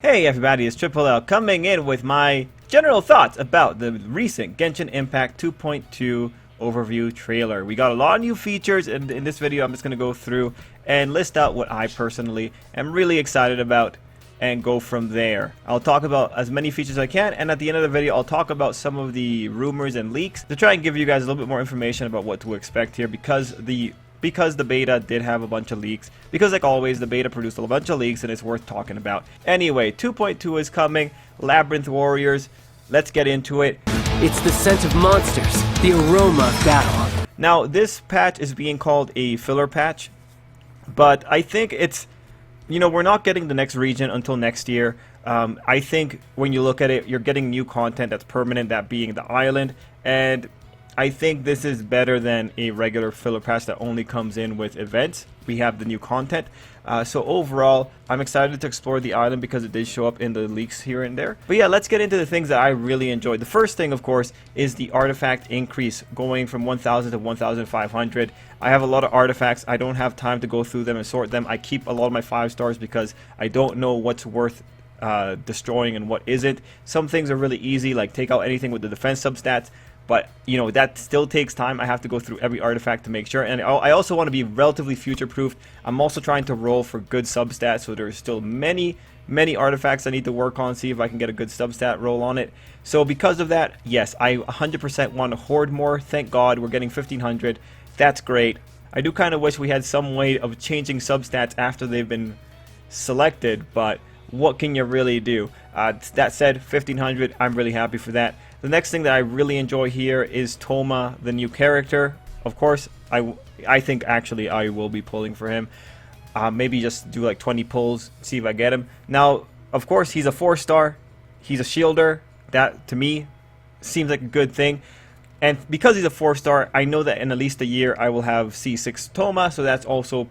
Hey everybody, it's Tripl-L coming in with my general thoughts about the recent Genshin Impact 2.2 overview trailer. We got a lot of new features, and in this video I'm just going to go through and list out what I personally am really excited about and go from there. I'll talk about as many features as I can, and at the end of the video I'll talk about some of the rumors and leaks to try and give you guys a little bit more information about what to expect here, because the beta did have a bunch of leaks. Because like always, the beta produced a bunch of leaks and it's worth talking about. Anyway, 2.2 is coming. Labyrinth Warriors. Let's get into it. It's the scent of monsters, the aroma of battle. Now, this patch is being called a filler patch, but I think it's, we're not getting the next region until next year. I think when you look at it, you're getting new content that's permanent, that being the island, and I think this is better than a regular filler patch that only comes in with events. We have the new content. So overall, I'm excited to explore the island because it did show up in the leaks here and there. But yeah, let's get into the things that I really enjoyed. The first thing, of course, is the artifact increase going from 1,000 to 1,500. I have a lot of artifacts. I don't have time to go through them and sort them. I keep a lot of my 5 stars because I don't know what's worth destroying and what isn't. Some things are really easy, like take out anything with the defense substats. But, that still takes time. I have to go through every artifact to make sure. And I also want to be relatively future-proofed. I'm also trying to roll for good substats. So there's still many artifacts I need to work on, see if I can get a good substat roll on it. So because of that, yes, I 100% want to hoard more. Thank God we're getting 1,500. That's great. I do kind of wish we had some way of changing substats after they've been selected. But what can you really do? That said, 1,500, I'm really happy for that. The next thing that I really enjoy here is Thoma, the new character. Of course, I think actually I will be pulling for him. Maybe just do like 20 pulls, see if I get him. Now, of course, he's a 4-star. He's a shielder. That, to me, seems like a good thing. And because he's a 4-star, I know that in at least a year I will have C6 Thoma, so that's also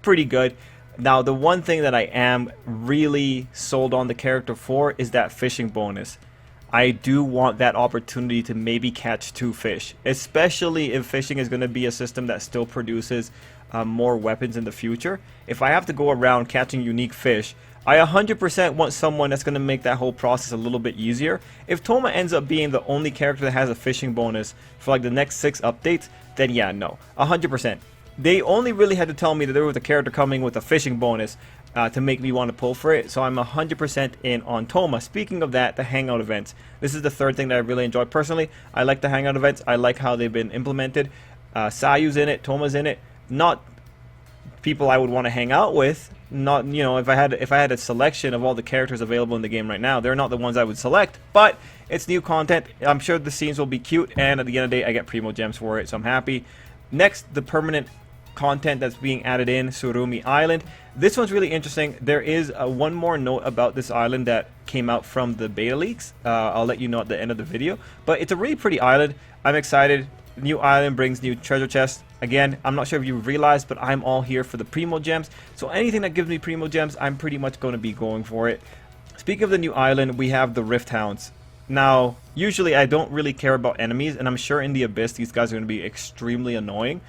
pretty good. Now, the one thing that I am really sold on the character for is that fishing bonus. I do want that opportunity to maybe catch 2 fish, especially if fishing is going to be a system that still produces more weapons in the future. If I have to go around catching unique fish, I 100% want someone that's going to make that whole process a little bit easier. If Thoma ends up being the only character that has a fishing bonus for like the next 6 updates, then yeah, no, 100%. They only really had to tell me that there was a character coming with a fishing bonus to make me want to pull for it. So I'm 100% in on Thoma. Speaking of that, the Hangout events. This is the third thing that I really enjoy personally. I like the Hangout events. I like how they've been implemented. Sayu's in it. Thoma's in it. Not people I would want to hang out with. Not, if I had a selection of all the characters available in the game right now, they're not the ones I would select. But it's new content. I'm sure the scenes will be cute. And at the end of the day, I get primo gems for it. So I'm happy. Next, the permanent content that's being added in, Tsurumi Island. This one's really interesting. There is one more note about this island that came out from the beta leaks. I'll let you know at the end of the video. But it's a really pretty island. I'm excited. New island brings new treasure chests. Again, I'm not sure if you realized, but I'm all here for the primo gems. So anything that gives me primo gems, I'm pretty much going to be going for it. Speaking of the new island, we have the Rifthounds. Now, usually I don't really care about enemies, and I'm sure in the Abyss these guys are going to be extremely annoying.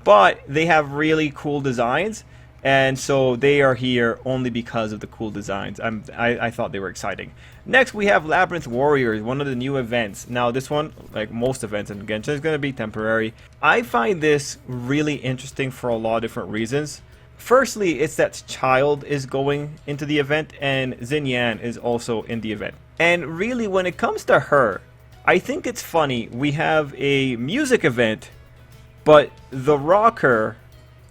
But they have really cool designs, and so they are here only because of the cool designs. I thought they were exciting. Next, we have Labyrinth Warriors, one of the new events. Now, this one, like most events in Genshin, is going to be temporary. I find this really interesting for a lot of different reasons. Firstly, it's that Childe is going into the event, and Xinyan is also in the event. And really, when it comes to her, I think it's funny. We have a music event, but the rocker,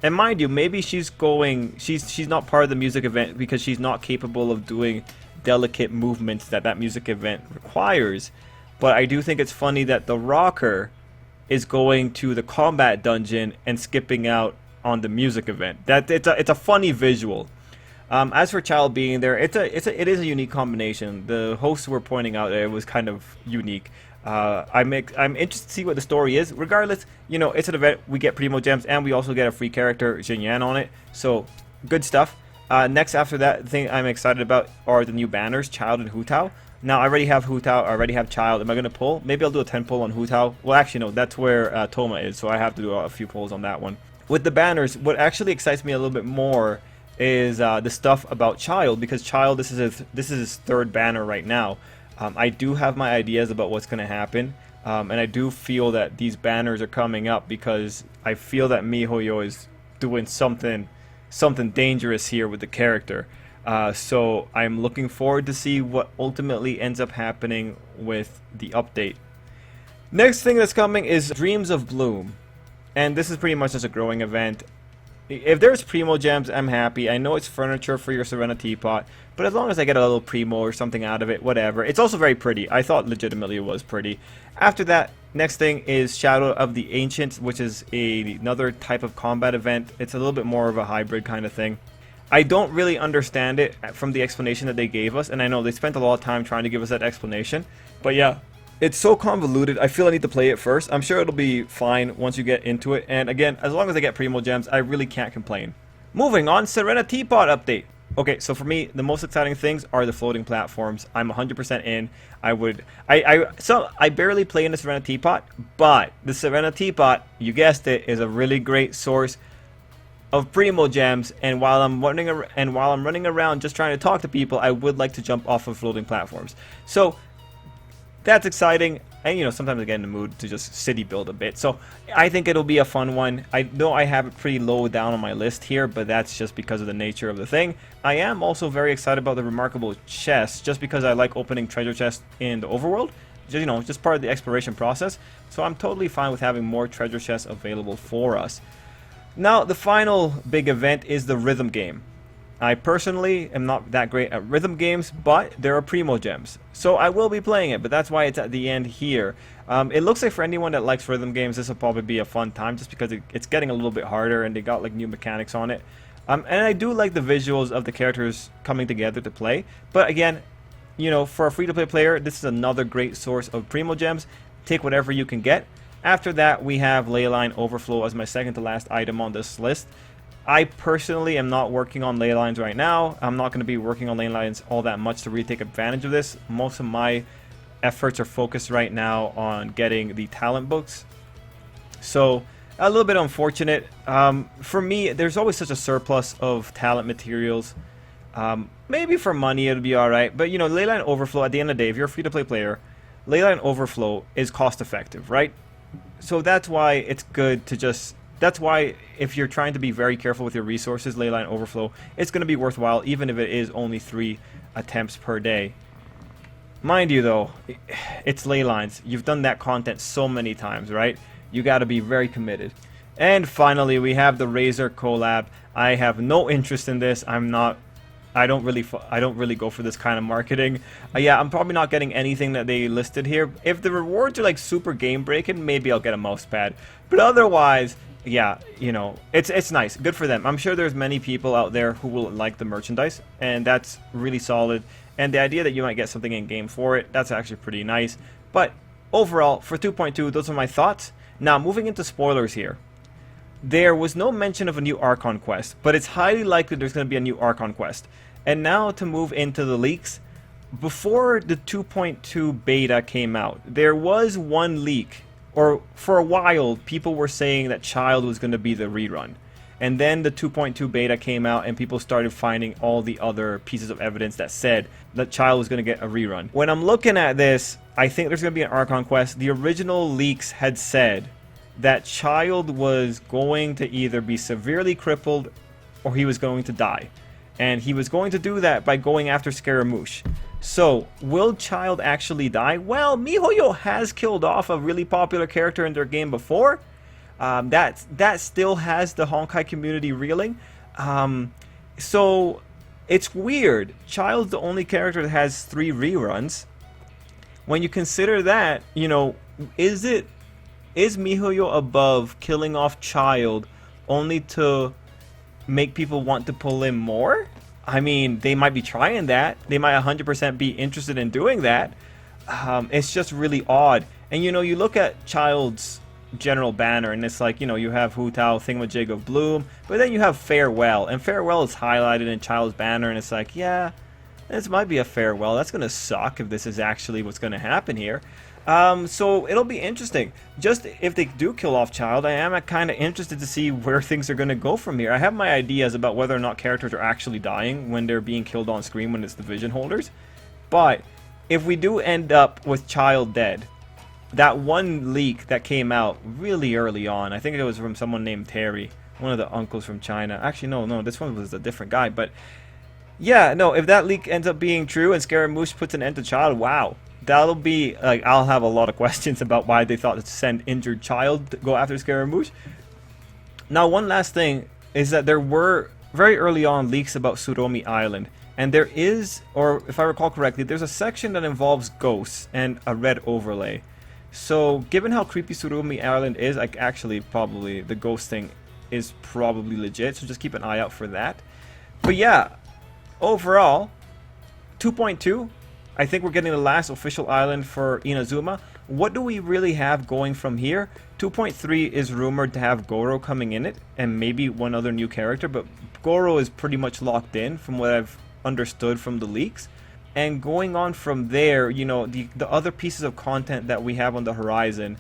and mind you, maybe she's not part of the music event because she's not capable of doing delicate movements that music event requires. But I do think it's funny that the rocker is going to the combat dungeon and skipping out on the music event. It's a funny visual. As for Childe being there, it is a unique combination. The hosts were pointing out that it was kind of unique. I'm interested to see what the story is. Regardless, it's an event. We get primo gems, and we also get a free character, Xinyan, on it. So, good stuff. Next, after that, the thing I'm excited about are the new banners, Childe and Hu Tao. Now, I already have Hu Tao. I already have Childe. Am I going to pull? Maybe I'll do a 10 pull on Hu Tao. Well, actually, no. That's where Thoma is, so I have to do a few pulls on that one. With the banners, what actually excites me a little bit more is the stuff about Childe, because Childe, this is his third banner right now. I do have my ideas about what's going to happen, and I do feel that these banners are coming up because I feel that MiHoYo is doing something dangerous here with the character. So I'm looking forward to see what ultimately ends up happening with the update. Next thing that's coming is Dreams of Bloom, and this is pretty much just a growing event. If there's primo gems, I'm happy. I know it's furniture for your Serenity pot, but as long as I get a little primo or something out of it, whatever. It's also very pretty. I thought legitimately it was pretty. After that, next thing is Shadow of the Ancients, which is another type of combat event. It's a little bit more of a hybrid kind of thing. I don't really understand it from the explanation that they gave us, and I know they spent a lot of time trying to give us that explanation. But yeah, it's so convoluted. I feel I need to play it first. I'm sure it'll be fine once you get into it. And again, as long as I get primo gems, I really can't complain. Moving on, Serenity pot update. Okay, so for me, the most exciting things are the floating platforms. I'm 100% in. I barely play in the Serenity pot, but the Serenity pot, you guessed it, is a really great source of primo gems. And while I'm running around just trying to talk to people, I would like to jump off of floating platforms. So that's exciting, and you know, sometimes I get in the mood to just city build a bit. So I think it'll be a fun one. I know I have it pretty low down on my list here, but that's just because of the nature of the thing. I am also very excited about the remarkable chest, just because I like opening treasure chests in the overworld. Just, you know, just part of the exploration process. So I'm totally fine with having more treasure chests available for us. Now, the final big event is the rhythm game. I personally am not that great at rhythm games, but there are primo gems. So I will be playing it, but that's why it's at the end here. It looks like for anyone that likes rhythm games, this will probably be a fun time, just because it's getting a little bit harder and they got like new mechanics on it. And I do like the visuals of the characters coming together to play. But again, you know, for a free-to-play player, this is another great source of primo gems. Take whatever you can get. After that, we have Leyline Overflow as my second to last item on this list. I personally am not working on ley lines right now. I'm not going to be working on ley lines all that much to really take advantage of this. Most of my efforts are focused right now on getting the talent books. So a little bit unfortunate. For me, there's always such a surplus of talent materials. Maybe for money it'll be alright. But you know, Leyline Overflow, at the end of the day, if you're a free-to-play player, Leyline Overflow is cost effective, right? So that's why it's good to just... That's why, if you're trying to be very careful with your resources, Leyline Overflow, it's going to be worthwhile, even if it is only 3 attempts per day. Mind you, though, it's ley lines. You've done that content so many times, right? You got to be very committed. And finally, we have the Razer Colab. I have no interest in this. I don't really go for this kind of marketing. Yeah, I'm probably not getting anything that they listed here. If the rewards are like super game breaking, maybe I'll get a mouse pad. But otherwise, yeah, you know, it's nice. Good for them. I'm sure there's many people out there who will like the merchandise, and that's really solid. And the idea that you might get something in game for it, that's actually pretty nice. But overall, for 2.2, those are my thoughts. Now, moving into spoilers here. There was no mention of a new Archon quest, but it's highly likely there's going to be a new Archon quest. And now to move into the leaks. Before the 2.2 beta came out, there was one leak, or for a while people were saying that Childe was going to be the rerun. And then the 2.2 beta came out and people started finding all the other pieces of evidence that said that Childe was going to get a rerun. When I'm looking at this, I think there's going to be an Archon quest. The original leaks had said that Childe was going to either be severely crippled or he was going to die. And he was going to do that by going after Scaramouche. So, will Childe actually die? Well, MiHoYo has killed off a really popular character in their game before. That still has the Honkai community reeling. So, it's weird. Childe's the only character that has 3 reruns. When you consider that, you know, is MiHoYo above killing off Childe only to make people want to pull in more? I mean, they might be trying that. They might 100% be interested in doing that. It's just really odd. And you know, you look at Childe's general banner and it's like, you know, you have Hu Tao, Thingamajig of Bloom, but then you have Farewell, and Farewell is highlighted in Childe's banner, and it's like, yeah, this might be a farewell. That's going to suck if this is actually what's going to happen here. So it'll be interesting. Just if they do kill off Childe, I am kind of interested to see where things are going to go from here. I have my ideas about whether or not characters are actually dying when they're being killed on screen when it's the vision holders. But if we do end up with Childe dead, that one leak that came out really early on, I think it was from someone named Terry, one of the uncles from China. Actually, no, this one was a different guy. But yeah, no, if that leak ends up being true and Scaramouche puts an end to Childe, wow. That'll be, like, I'll have a lot of questions about why they thought to send injured Childe to go after Scaramouche. Now, one last thing is that there were very early on leaks about Tsurumi Island. And there is, or if I recall correctly, there's a section that involves ghosts and a red overlay. So, given how creepy Tsurumi Island is, like, actually, probably, the ghost thing is probably legit. So just keep an eye out for that. But yeah, overall, 2.2. I think we're getting the last official island for Inazuma. What do we really have going from here? 2.3 is rumored to have Goro coming in it, and maybe one other new character, but Goro is pretty much locked in from what I've understood from the leaks. And going on from there, you know, the other pieces of content that we have on the horizon,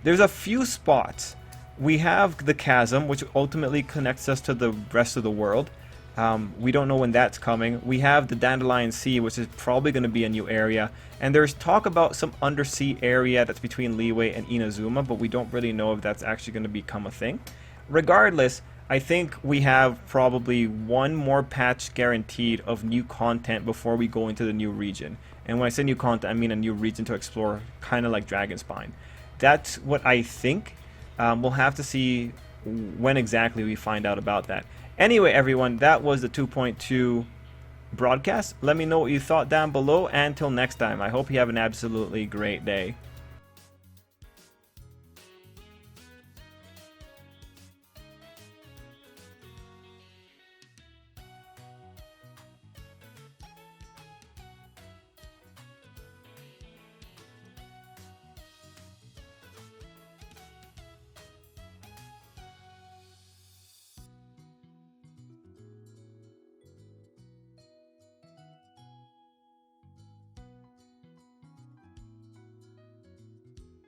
there's a few spots. We have the chasm, which ultimately connects us to the rest of the world. We don't know when that's coming. We have the Dandelion Sea, which is probably going to be a new area. And there's talk about some undersea area that's between Liyue and Inazuma, but we don't really know if that's actually going to become a thing. Regardless, I think we have probably one more patch guaranteed of new content before we go into the new region. And when I say new content, I mean a new region to explore, kind of like Dragonspine. That's what I think. We'll have to see when exactly we find out about that. Anyway, everyone, that was the 2.2 broadcast. Let me know what you thought down below, and until next time, I hope you have an absolutely great day.